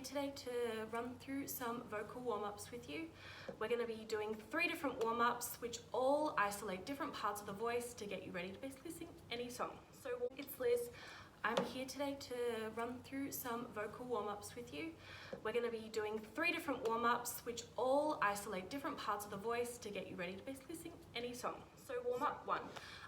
today to run through some vocal warm-ups with you. We're going to be doing 3 different warm-ups which all isolate different parts of the voice to get you ready to basically sing any song. So it's Liz. I'm here today to run through some vocal warm-ups with you. We're going to be doing 3 different warm-ups which all isolate different parts of the voice to get you ready to basically sing any song. So warm-up 1.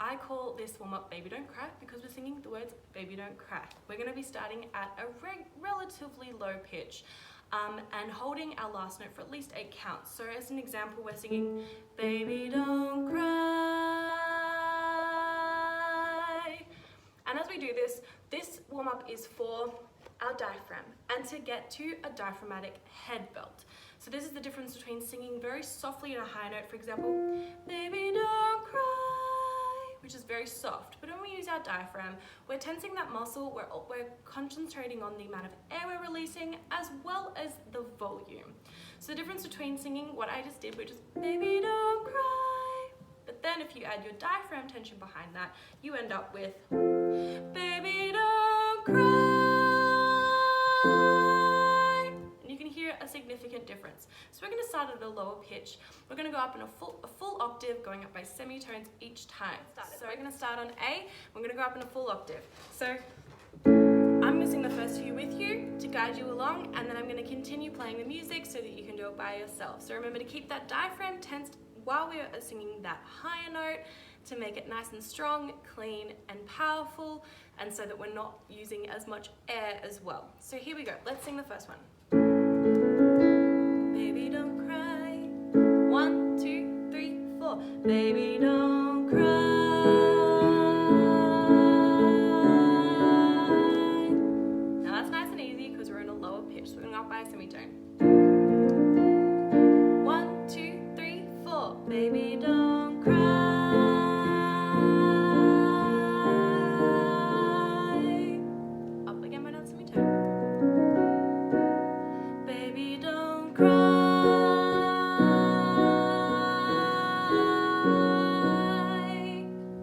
I call this warm-up Baby Don't Cry because we're singing the words Baby Don't Cry. We're going to be starting at a relatively low pitch and holding our last note for at least 8 counts. So as an example, we're singing Baby Don't Cry. And as we do this, this warm-up is for our diaphragm and to get to a diaphragmatic head belt. So this is the difference between singing very softly in a high note, for example, Baby Don't Cry, which is very soft. But when we use our diaphragm, we're tensing that muscle, we're concentrating on the amount of air we're releasing as well as the volume. So the difference between singing what I just did, which is Baby Don't Cry, but then if you add your diaphragm tension behind that, you end up with Baby Don't Cry. And you can hear a significant difference. So we're going to start at a lower pitch. We're going to go up in a full octave, going up by semitones each time. So we're going to start on A. We're going to go up in a full octave. So I'm going to sing the first few with you to guide you along, and then I'm going to continue playing the music so that you can do it by yourself. So remember to keep that diaphragm tensed while we are singing that higher note to make it nice and strong, clean and powerful, and so that we're not using as much air as well. So here we go. Let's sing the first one. Baby don't cry. 1, 2, 3, 4. Baby don't cry. Now that's nice and easy because we're in a lower pitch, so we're going to go up by a semitone. 1, 2, 3, 4. Baby don't cry. Up again by another semitone. Baby don't cry.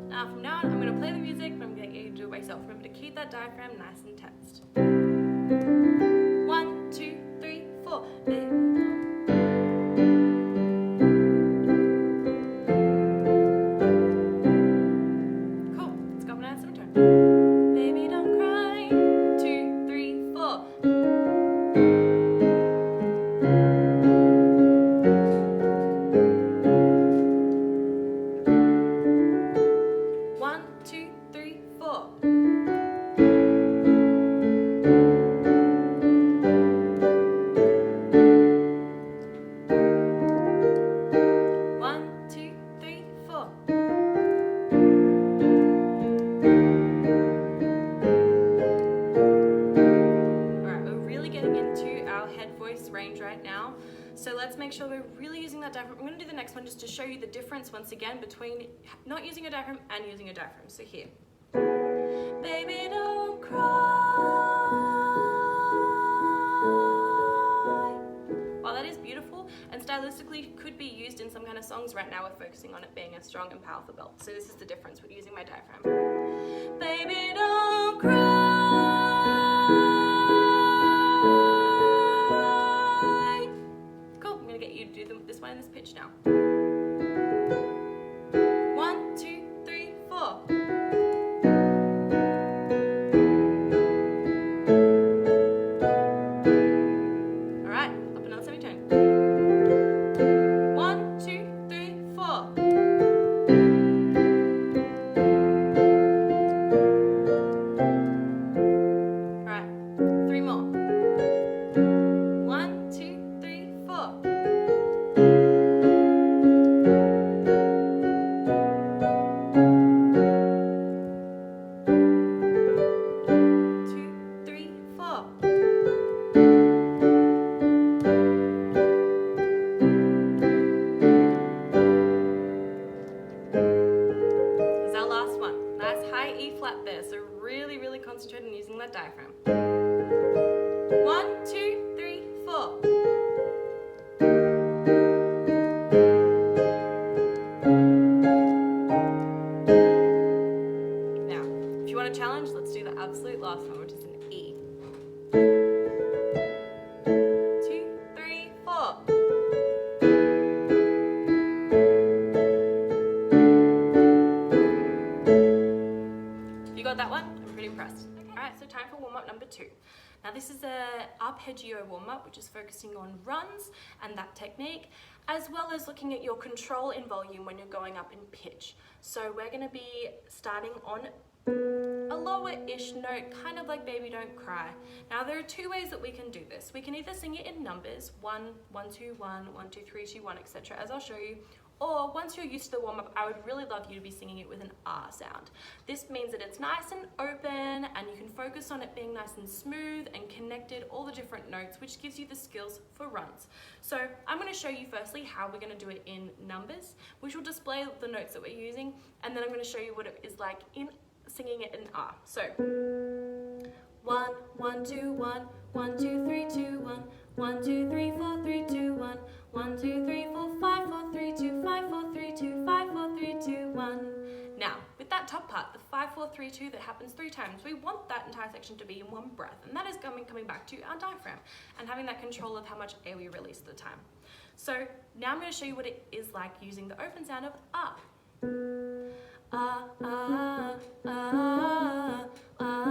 Now from now on, I'm going to play the music, but I'm going to get you to do it by yourself. Remember to keep that diaphragm nice and tensed. 1, 2, 3, 4. Baby. Cool. Let's go up another semitone. Baby don't cry. 2, 3, 4. 1, 2, 3, 4. Range right now, so let's make sure we're really using that diaphragm. I'm going to do the next one just to show you the difference once again between not using a diaphragm and using a diaphragm. So here, baby don't cry. While that is beautiful and stylistically could be used in some kind of songs, right now we're focusing on it being a strong and powerful belt. So this is the difference with using my diaphragm. Baby don't cry. This one in this pitch now. 1, 2, 3, 4. Alright, up another semitone. 1, 2, 3, 4. this is a arpeggio warm-up, which is focusing on runs and that technique, as well as looking at your control in volume when you're going up in pitch. So we're going to be starting on a lower-ish note, kind of like Baby Don't Cry. Now there are two ways that we can do this. We can either sing it in numbers, 1, 1, 2, 1, 1, 2, 3, 2, 1, etc., as I'll show you. Or once you're used to the warm-up, I would really love you to be singing it with an R sound. This means that it's nice and open and you can focus on it being nice and smooth and connected, all the different notes, which gives you the skills for runs. So I'm going to show you firstly how we're going to do it in numbers, which will display the notes that we're using, and then I'm going to show you what it is like in singing it in R. So 1, 1, 2, 1, 1, 2, 3, 2, 1, 1, 2, 3, 4, 3, 2, 1, 1, 2, 3, 4, 5, 4, 3, 2, 5, 4, 3, 2, 5, 4, 3, 2, 1. Now, with that top part, the 5, 4, 3, 2 that happens 3 times, we want that entire section to be in one breath, and that is coming back to our diaphragm and having that control of how much air we release at the time. So now I'm going to show you what it is like using the open sound of R. Ah, ah, ah, ah, ah, ah.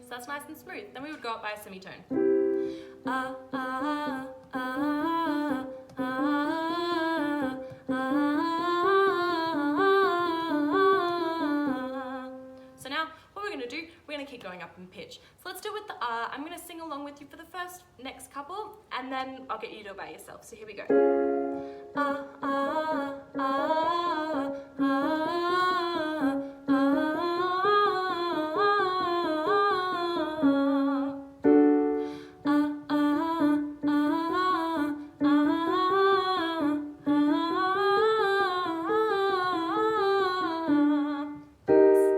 So that's nice and smooth. Then we would go up by a semitone. Ah, ah, ah, ah, ah, ah. So now what we're going to do, we're going to keep going up in pitch. So let's do it with the R. I'm going to sing along with you for the next couple, and then I'll get you to do it by yourself. So here we go. Ah, ah, ah, ah, ah,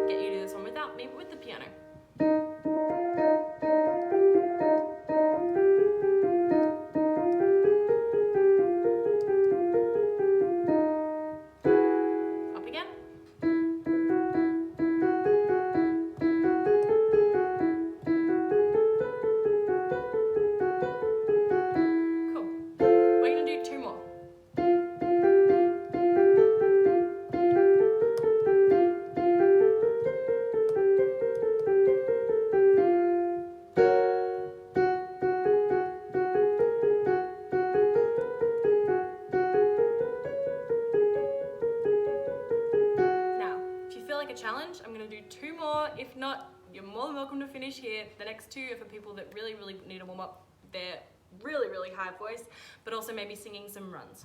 get you to do this one without me, but with the piano. Up again. Cool. We're going to do 2 more. A challenge, I'm going to do 2 more. If not, you're more than welcome to finish here. The next 2 are for people that really need a warm up. They're really high voice, but also maybe singing some runs.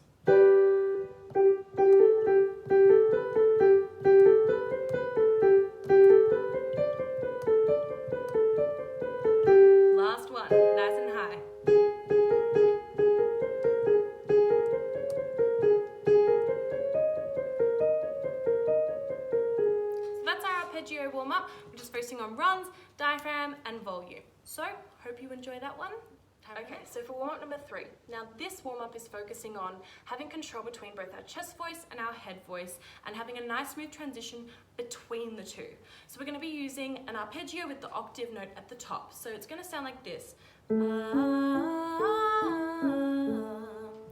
Last one, nice and high. Arpeggio warm-up, which is focusing on runs, diaphragm, and volume. So, hope you enjoy that one. Okay, so for warm-up number 3. Now this warm-up is focusing on having control between both our chest voice and our head voice, and having a nice smooth transition between the two. So we're going to be using an arpeggio with the octave note at the top. So it's going to sound like this.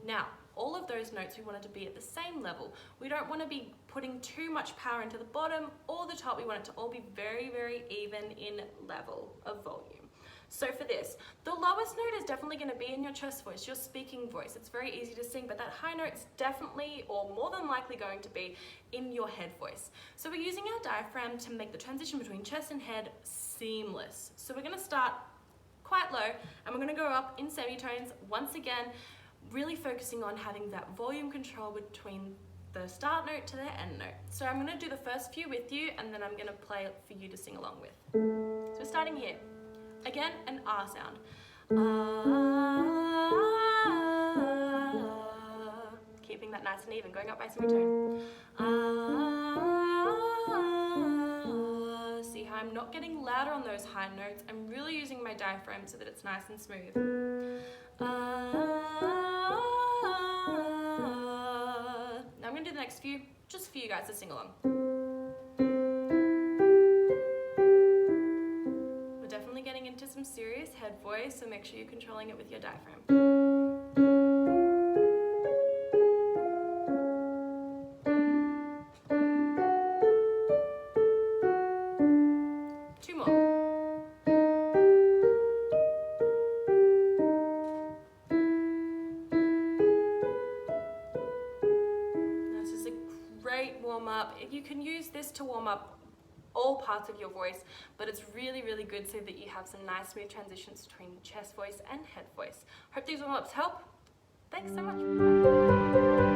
Now, all of those notes we want it to be at the same level. We don't want to be putting too much power into the bottom or the top. We want it to all be very even in level of volume. So for this, the lowest note is definitely going to be in your chest voice, your speaking voice. It's very easy to sing, but that high note's definitely or more than likely going to be in your head voice. So we're using our diaphragm to make the transition between chest and head seamless. So we're going to start quite low and we're going to go up in semitones once again, really focusing on having that volume control between the start note to the end note. So I'm going to do the first few with you and then I'm going to play it for you to sing along with. So we're starting here. Again, an R sound. Keeping that nice and even, going up by semitone. See how I'm not getting louder on those high notes. I'm really using my diaphragm so that it's nice and smooth. Now I'm going to do the next few, just for you guys to sing along. We're definitely getting into some serious head voice, so make sure you're controlling it with your diaphragm. 2 more. This is a great warm up. You can use this to warm up all parts of your voice, but it's really, really good so that you have some nice smooth transitions between chest voice and head voice. Hope these warm-ups help. Thanks so much. Bye.